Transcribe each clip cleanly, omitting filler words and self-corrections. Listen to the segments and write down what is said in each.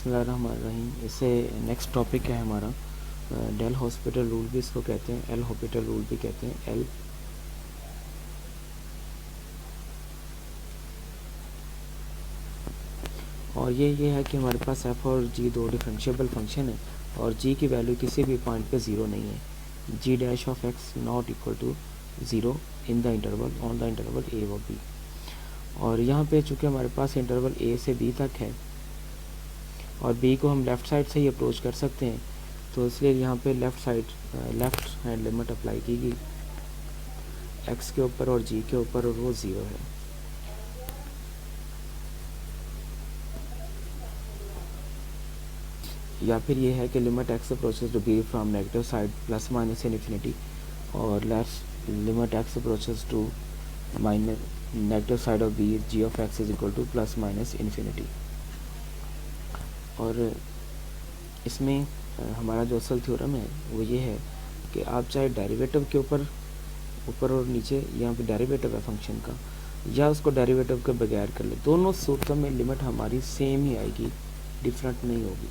बिस्मिल्लाहिर्रहमानिर्रहीम। इससे next topic है हमारा डेल हॉस्पिटल रूल भी इसको कहते हैं, एल हॉस्पिटल रूल भी कहते हैं। एल और ये है कि हमारे पास एफ और जी दो डिफरेंशिएबल फंक्शन है और जी की वैल्यू किसी भी पॉइंट पे ज़ीरो नहीं है। G dash of X not equal to zero in the interval on the interval A व बी। और यहाँ पे चूँकि हमारे पास इंटरवल ए से बी तक है और बी को हम लेफ़्ट साइड से ही अप्रोच कर सकते हैं, तो इसलिए यहाँ पे लेफ़्ट हैंड लिमिट अप्लाई की गई एक्स के ऊपर और जी के ऊपर, और वो ज़ीरो है। या फिर ये है कि limit X approaches to B from negative side plus minus infinity और limit X approaches to minus negative side of B G of X is equal to plus minus infinity. और इसमें हमारा जो असल थ्योरम है वो ये है कि आप चाहे डेरिवेटिव के ऊपर और नीचे यहाँ पे डेरिवेटिव है फंक्शन का, या उसको डेरिवेटिव के बगैर कर ले, दोनों सूरतों में लिमिट हमारी सेम ही आएगी, डिफरेंट नहीं होगी।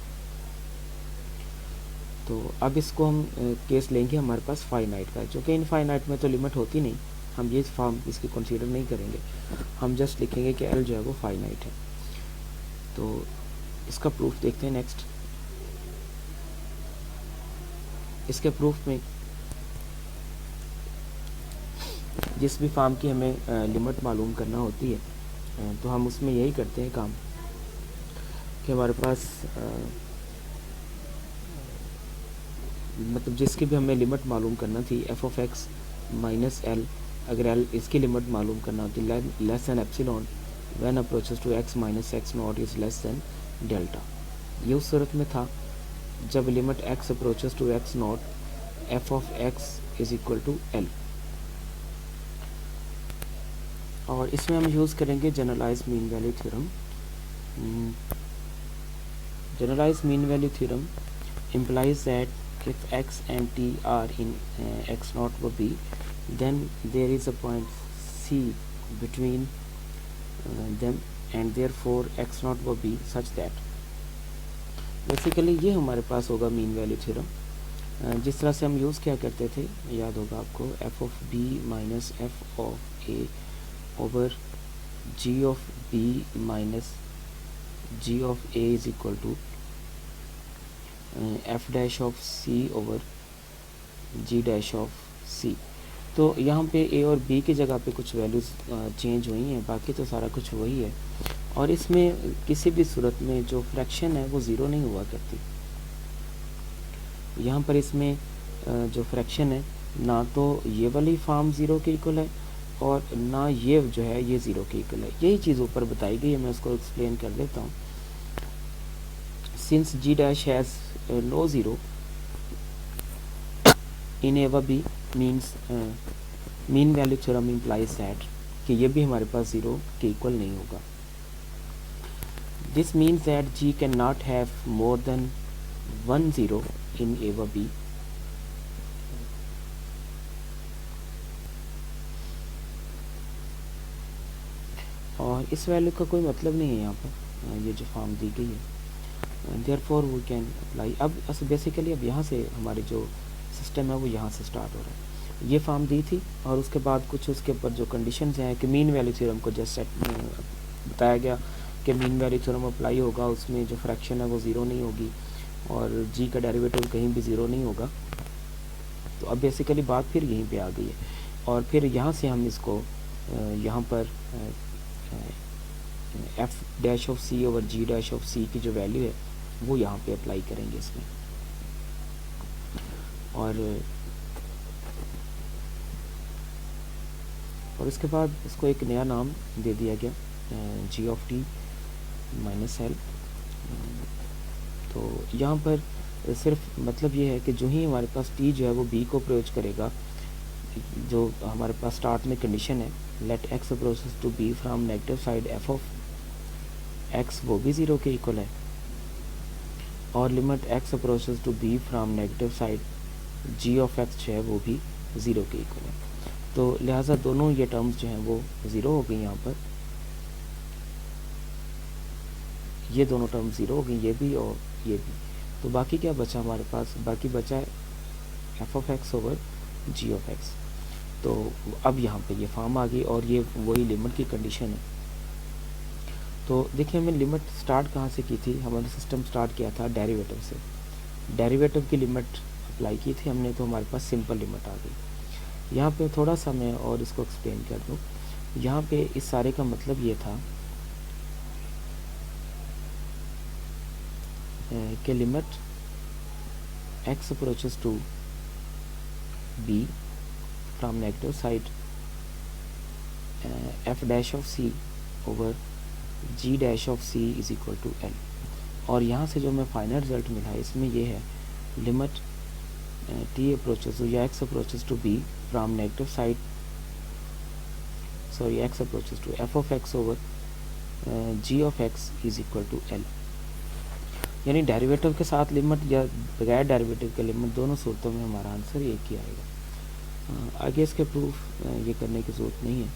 तो अब इसको हम केस लेंगे हमारे पास फाइनाइट का, क्योंकि इनफाइनाइट में तो लिमिट होती नहीं, हम ये फॉर्म इसकी कंसीडर नहीं करेंगे, हम जस्ट लिखेंगे कि एल जो है वो फाइनाइट है। तो इसका प्रूफ देखते हैं नेक्स्ट। इसके प्रूफ में जिस भी फॉर्म की हमें लिमिट मालूम करना होती है तो हम उसमें यही करते हैं काम कि हमारे पास मतलब जिसकी भी हमें लिमिट मालूम करना थी F of X minus L, अगर एल इसकी लिमिट मालूम करना होती less than epsilon when approaches to X minus X not is less than delta. ये उस सूरत में था जब limit X approaches to X not F of X is equal to L. और इसमें हम यूज़ करेंगे generalize mean value theorem. Generalize mean value theorem implies that if x and t are in x naught or b, then there is a point c between them and therefore x naught or b such that basically ये हमारे पास होगा mean value theorem. जिस तरह से हम use क्या करते थे याद होगा आपको, F of B minus F of A over G of B minus G of A is equal to F dash of C over G dash of C. तो यहाँ पे ए और बी की जगह पे कुछ वैल्यूज़ चेंज हुई हैं, बाकी तो सारा कुछ वही है। और इसमें किसी भी सूरत में जो फ्रैक्शन है वो ज़ीरो नहीं हुआ करती। यहाँ पर इसमें जो फ्रैक्शन है ना तो ये वाली फॉर्म ज़ीरो के इक्वल है और ना ये जो है ये ज़ीरो के इक्वल है। यही चीज़ ऊपर बताई गई है, मैं उसको एक्सप्लेन कर देता हूँ। Since G dash has no zero in A व B means mean value theorem implies that कि ये भी हमारे पास ज़ीरो के इक्वल नहीं होगा। This means that G cannot have more than one zero in A व B। और इस वैल्यू का कोई मतलब नहीं है यहाँ पर, ये जो फॉर्म दी गई है। Therefore we can apply. अब बेसिकली अब यहाँ से हमारे जो सिस्टम है वो यहाँ से स्टार्ट हो रहा है। ये फॉर्म दी थी और उसके बाद कुछ उसके ऊपर जो कंडीशंस हैं कि मीन वैल्यू थ्योरम को जस्ट बताया गया कि मीन वैल्यू थ्योरम अप्लाई होगा, उसमें जो फ्रैक्शन है वो ज़ीरो नहीं होगी और जी का डेरिवेटिव कहीं भी ज़ीरो नहीं होगा। तो अब बेसिकली बात फिर यहीं पे आ गई है और फिर यहाँ से हम इसको यहाँ पर F dash of C over G dash of C की जो वैल्यू है वो यहाँ पे अप्लाई करेंगे इसमें। और इसके बाद इसको एक नया नाम दे दिया गया जी ऑफ टी माइनस एल। तो यहाँ पर सिर्फ मतलब ये है कि जो ही हमारे पास टी जो है वो बी को अप्रोच करेगा, जो हमारे पास स्टार्ट में कंडीशन है let X approaches to B from negative side F of X, वो भी ज़ीरो के इक्वल है, और limit X approaches to B from negative side G of X जो है वो भी ज़ीरो के इक्वल है। तो लिहाजा दोनों ये टर्म्स जो हैं वो ज़ीरो हो गई यहाँ पर। ये दोनों टर्म ज़ीरो हो गई, ये भी और ये भी। तो बाकी क्या बचा हमारे पास, बाकी बचा है F of X over G of X. तो अब यहाँ पे ये फॉर्म आ गई और ये वही लिमिट की कंडीशन है। तो देखिए हमें लिमिट स्टार्ट कहाँ से की थी, हमारा सिस्टम स्टार्ट किया था डेरिवेटिव से। डेरिवेटिव की लिमिट अप्लाई की थी हमने, तो हमारे पास सिंपल लिमिट आ गई। यहाँ पे थोड़ा सा मैं और इसको एक्सप्लेन कर दूँ। यहाँ पे इस सारे का मतलब ये था कि limit x approaches to b from negative side f dash of c over g dash of c is equal to l। और यहाँ से जो हमें फाइनल रिजल्ट मिला है इसमें ये है लिमिट t अप्रोचेस टू या x approaches to b from negative side, sorry x approaches to f of x over g of x is equal to l। यानी डेरिवेटिव के साथ लिमिट या बगैर डेरिवेटिव के लिमिट, दोनों सूरतों में हमारा आंसर एक ही आएगा। आगे इसके प्रूफ ये करने की ज़रूरत नहीं है।